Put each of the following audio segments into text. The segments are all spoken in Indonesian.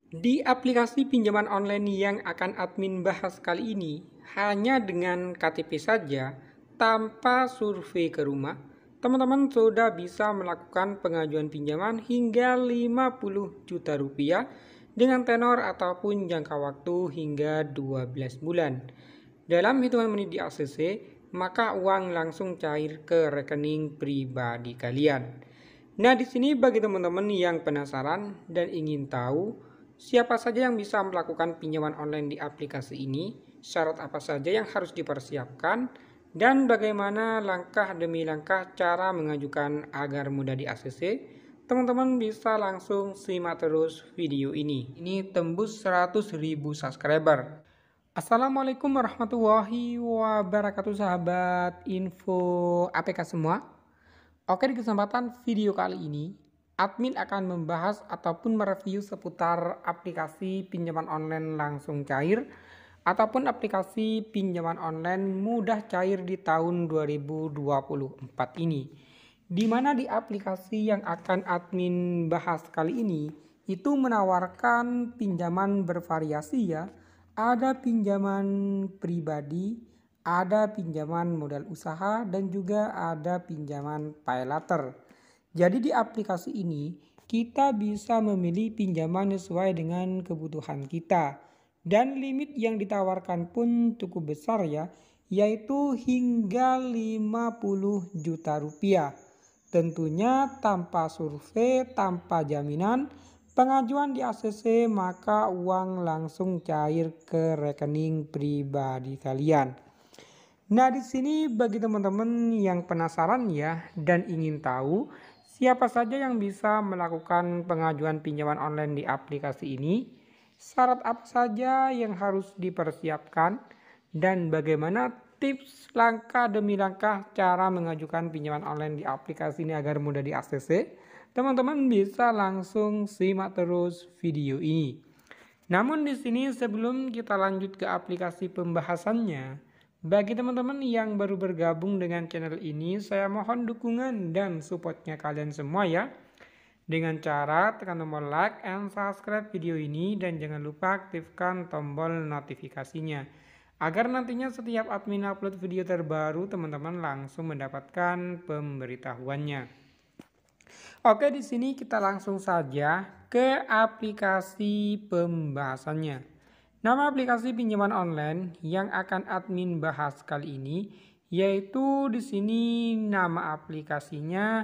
Di aplikasi pinjaman online yang akan admin bahas kali ini, hanya dengan KTP saja, tanpa survei ke rumah, teman-teman sudah bisa melakukan pengajuan pinjaman hingga 50 juta rupiah dengan tenor ataupun jangka waktu hingga 12 bulan. Dalam hitungan menit di ACC, maka uang langsung cair ke rekening pribadi kalian. Nah, di sini bagi teman-teman yang penasaran dan ingin tahu siapa saja yang bisa melakukan pinjaman online di aplikasi ini, syarat apa saja yang harus dipersiapkan, dan bagaimana langkah demi langkah cara mengajukan agar mudah di ACC, teman-teman bisa langsung simak terus video ini. Ini tembus 100.000 subscriber. Assalamualaikum warahmatullahi wabarakatuh sahabat info APK semua. Oke, di kesempatan video kali ini, admin akan membahas ataupun mereview seputar aplikasi pinjaman online langsung cair ataupun aplikasi pinjaman online mudah cair di tahun 2024 ini. Di mana di aplikasi yang akan admin bahas kali ini itu menawarkan pinjaman bervariasi ya. Ada pinjaman pribadi, ada pinjaman modal usaha, dan juga ada pinjaman pay later. Jadi di aplikasi ini kita bisa memilih pinjaman sesuai dengan kebutuhan kita. Dan limit yang ditawarkan pun cukup besar ya, yaitu hingga 50 juta rupiah. Tentunya tanpa survei, tanpa jaminan, pengajuan di ACC maka uang langsung cair ke rekening pribadi kalian. Nah, di sini bagi teman-teman yang penasaran ya dan ingin tahu siapa saja yang bisa melakukan pengajuan pinjaman online di aplikasi ini, syarat apa saja yang harus dipersiapkan, dan bagaimana tips langkah demi langkah cara mengajukan pinjaman online di aplikasi ini agar mudah diakses, teman-teman bisa langsung simak terus video ini. Namun di sini sebelum kita lanjut ke aplikasi pembahasannya, bagi teman-teman yang baru bergabung dengan channel ini, saya mohon dukungan dan supportnya kalian semua ya. Dengan cara tekan tombol like and subscribe video ini dan jangan lupa aktifkan tombol notifikasinya. Agar nantinya setiap admin upload video terbaru, teman-teman langsung mendapatkan pemberitahuannya. Oke, di sini kita langsung saja ke aplikasi pembahasannya. Nama aplikasi pinjaman online yang akan admin bahas kali ini yaitu di sini nama aplikasinya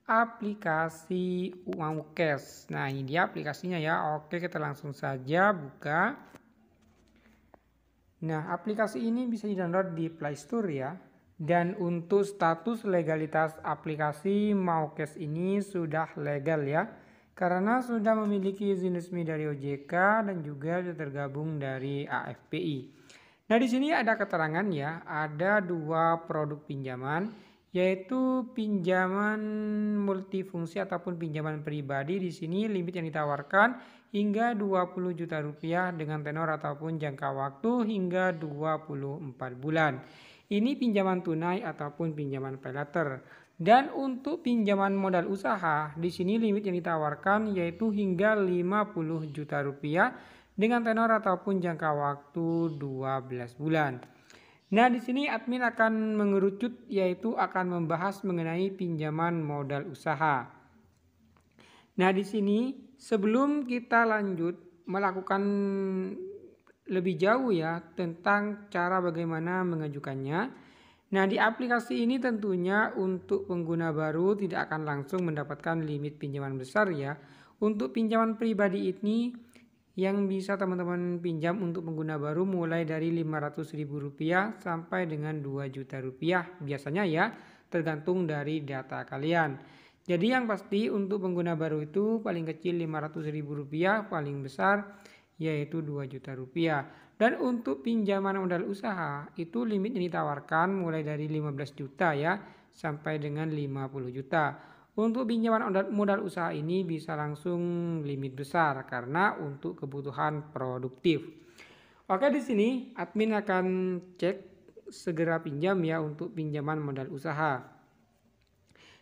aplikasi Uang Cash. Nah, ini dia aplikasinya ya. Oke, kita langsung saja buka. Nah, aplikasi ini bisa di-download di Play Store ya. Dan untuk status legalitas aplikasi Maukes ini sudah legal ya. Karena sudah memiliki izin resmi dari OJK dan juga sudah tergabung dari AFPI. Nah, di sini ada keterangan ya, ada dua produk pinjaman, yaitu pinjaman multifungsi ataupun pinjaman pribadi. Di sini limit yang ditawarkan hingga 20 juta rupiah dengan tenor ataupun jangka waktu hingga 24 bulan. Ini pinjaman tunai ataupun pinjaman pay later. Dan untuk pinjaman modal usaha, di sini limit yang ditawarkan yaitu hingga 50 juta rupiah dengan tenor ataupun jangka waktu 12 bulan. Nah, di sini admin akan mengerucut yaitu akan membahas mengenai pinjaman modal usaha. Nah, di sini sebelum kita lanjut melakukan lebih jauh ya tentang cara bagaimana mengajukannya. Nah, di aplikasi ini tentunya untuk pengguna baru tidak akan langsung mendapatkan limit pinjaman besar ya. Untuk pinjaman pribadi ini yang bisa teman-teman pinjam untuk pengguna baru mulai dari Rp500.000 sampai dengan Rp2 juta biasanya ya, tergantung dari data kalian. Jadi yang pasti untuk pengguna baru itu paling kecil Rp500.000, paling besar yaitu Rp2 juta. Dan untuk pinjaman modal usaha itu limit yang ditawarkan mulai dari 15 juta ya sampai dengan 50 juta. Untuk pinjaman modal usaha ini bisa langsung limit besar karena untuk kebutuhan produktif. Oke, di sini admin akan cek segera pinjam ya untuk pinjaman modal usaha.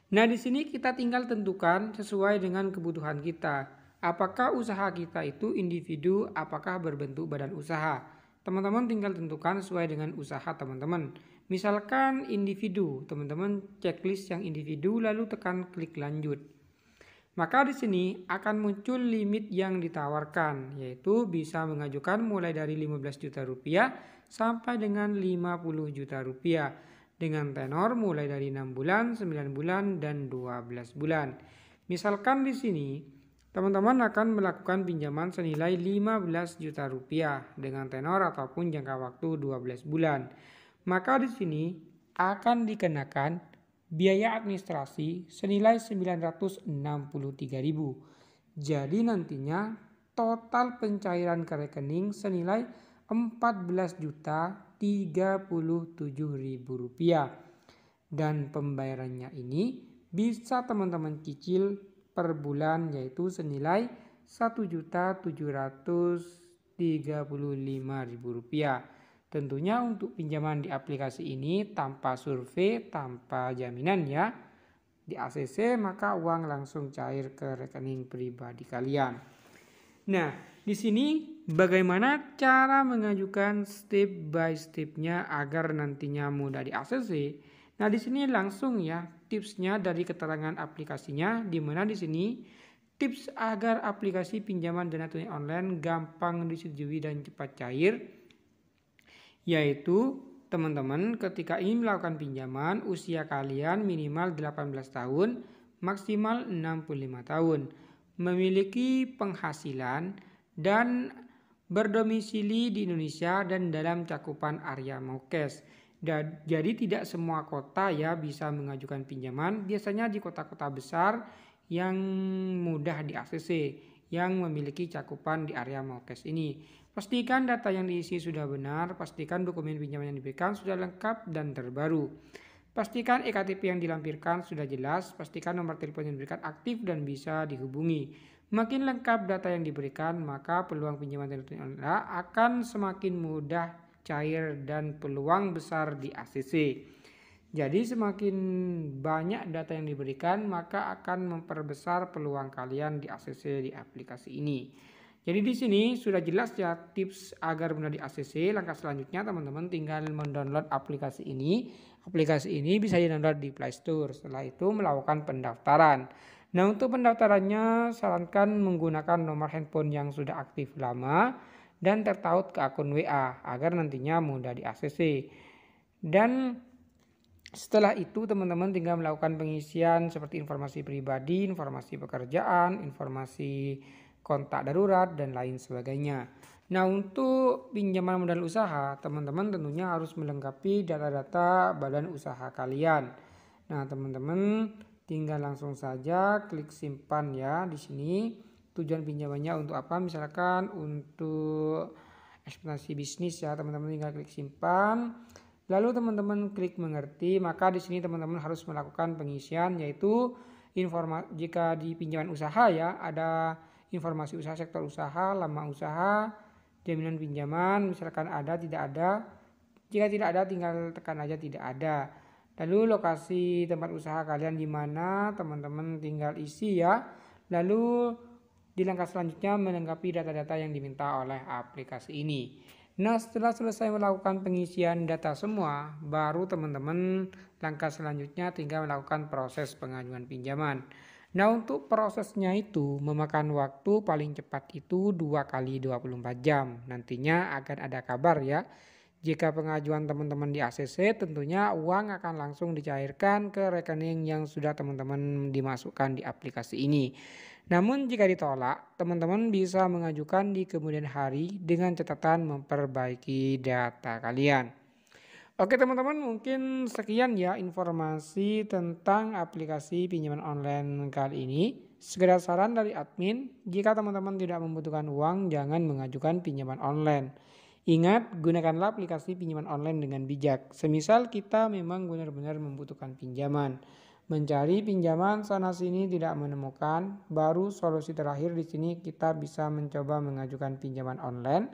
Nah, di sini kita tinggal tentukan sesuai dengan kebutuhan kita. apakah usaha kita itu individu, apakah berbentuk badan usaha. Teman-teman tinggal tentukan sesuai dengan usaha teman-teman. Misalkan individu, teman-teman checklist yang individu lalu tekan klik lanjut. Maka di sini akan muncul limit yang ditawarkan, yaitu bisa mengajukan mulai dari 15 juta rupiah sampai dengan 50 juta rupiah dengan tenor mulai dari 6 bulan, 9 bulan, dan 12 bulan. Misalkan di sini teman-teman akan melakukan pinjaman senilai 15 juta rupiah dengan tenor ataupun jangka waktu 12 bulan. Maka di sini akan dikenakan biaya administrasi senilai 963.000. Jadi nantinya total pencairan ke rekening senilai 14.037.000 rupiah. Dan pembayarannya ini bisa teman-teman cicil per bulan yaitu senilai 1.735.000 rupiah. Tentunya untuk pinjaman di aplikasi ini tanpa survei, tanpa jaminan ya. Di ACC maka uang langsung cair ke rekening pribadi kalian. Nah, di sini bagaimana cara mengajukan step by stepnya agar nantinya mudah di ACC. Nah, di sini langsung ya tipsnya dari keterangan aplikasinya, di mana di sini tips agar aplikasi pinjaman dana tunai online gampang disetujui dan cepat cair. Yaitu teman-teman ketika ingin melakukan pinjaman usia kalian minimal 18 tahun maksimal 65 tahun, memiliki penghasilan dan berdomisili di Indonesia dan dalam cakupan area Maukes. Jadi tidak semua kota ya bisa mengajukan pinjaman, biasanya di kota-kota besar yang mudah di ACC yang memiliki cakupan di area Maukes ini. Pastikan data yang diisi sudah benar, pastikan dokumen pinjaman yang diberikan sudah lengkap dan terbaru. Pastikan EKTP yang dilampirkan sudah jelas, pastikan nomor telepon yang diberikan aktif dan bisa dihubungi. Makin lengkap data yang diberikan, maka peluang pinjaman dana tunai online akan semakin mudah, cair, dan peluang besar di ACC. Jadi semakin banyak data yang diberikan, maka akan memperbesar peluang kalian di ACC di aplikasi ini. Jadi di sini sudah jelas ya tips agar mudah di ACC. Langkah selanjutnya teman-teman tinggal mendownload aplikasi ini. Aplikasi ini bisa di-download di Play Store. Setelah itu melakukan pendaftaran. Nah, untuk pendaftarannya sarankan menggunakan nomor handphone yang sudah aktif lama dan tertaut ke akun WA agar nantinya mudah di ACC. Dan setelah itu teman-teman tinggal melakukan pengisian seperti informasi pribadi, informasi pekerjaan, informasi kontak darurat, dan lain sebagainya. Nah, untuk pinjaman modal usaha, teman-teman tentunya harus melengkapi data-data badan usaha kalian. Nah, teman-teman tinggal langsung saja klik simpan ya di sini. Tujuan pinjamannya untuk apa? Misalkan untuk ekspansi bisnis ya, teman-teman tinggal klik simpan. Lalu teman-teman klik mengerti, maka di sini teman-teman harus melakukan pengisian yaitu jika di pinjaman usaha ya ada informasi usaha, sektor usaha, lama usaha, jaminan pinjaman, misalkan ada, tidak ada. Jika tidak ada tinggal tekan aja tidak ada. Lalu lokasi tempat usaha kalian di mana, teman-teman tinggal isi ya. Lalu di langkah selanjutnya melengkapi data-data yang diminta oleh aplikasi ini. Nah, setelah selesai melakukan pengisian data semua, baru teman-teman langkah selanjutnya tinggal melakukan proses pengajuan pinjaman. Nah, untuk prosesnya itu memakan waktu paling cepat itu 2 kali 24 jam. Nantinya akan ada kabar ya. Jika pengajuan teman-teman di ACC, tentunya uang akan langsung dicairkan ke rekening yang sudah teman-teman dimasukkan di aplikasi ini. Namun jika ditolak, teman-teman bisa mengajukan di kemudian hari dengan catatan memperbaiki data kalian. Oke teman-teman, mungkin sekian ya informasi tentang aplikasi pinjaman online kali ini. Sekedar saran dari admin, jika teman-teman tidak membutuhkan uang, jangan mengajukan pinjaman online. Ingat, gunakanlah aplikasi pinjaman online dengan bijak. Semisal kita memang benar-benar membutuhkan pinjaman. Mencari pinjaman sana-sini tidak menemukan, baru solusi terakhir di sini kita bisa mencoba mengajukan pinjaman online.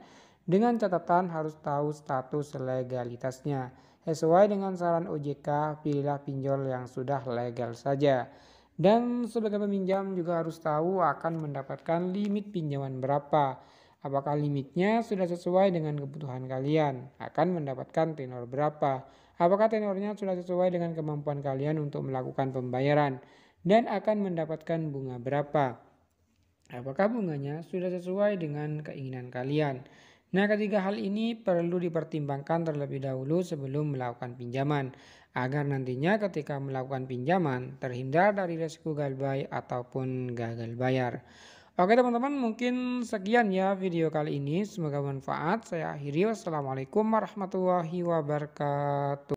Dengan catatan harus tahu status legalitasnya. Sesuai dengan saran OJK, pilihlah pinjol yang sudah legal saja. Dan sebagai peminjam juga harus tahu akan mendapatkan limit pinjaman berapa. Apakah limitnya sudah sesuai dengan kebutuhan kalian? Akan mendapatkan tenor berapa? Apakah tenornya sudah sesuai dengan kemampuan kalian untuk melakukan pembayaran? Dan akan mendapatkan bunga berapa? Apakah bunganya sudah sesuai dengan keinginan kalian? Nah, ketiga hal ini perlu dipertimbangkan terlebih dahulu sebelum melakukan pinjaman, agar nantinya ketika melakukan pinjaman terhindar dari risiko galbay ataupun gagal bayar. Oke teman-teman, mungkin sekian ya video kali ini. Semoga bermanfaat. Saya akhiri. Wassalamualaikum warahmatullahi wabarakatuh.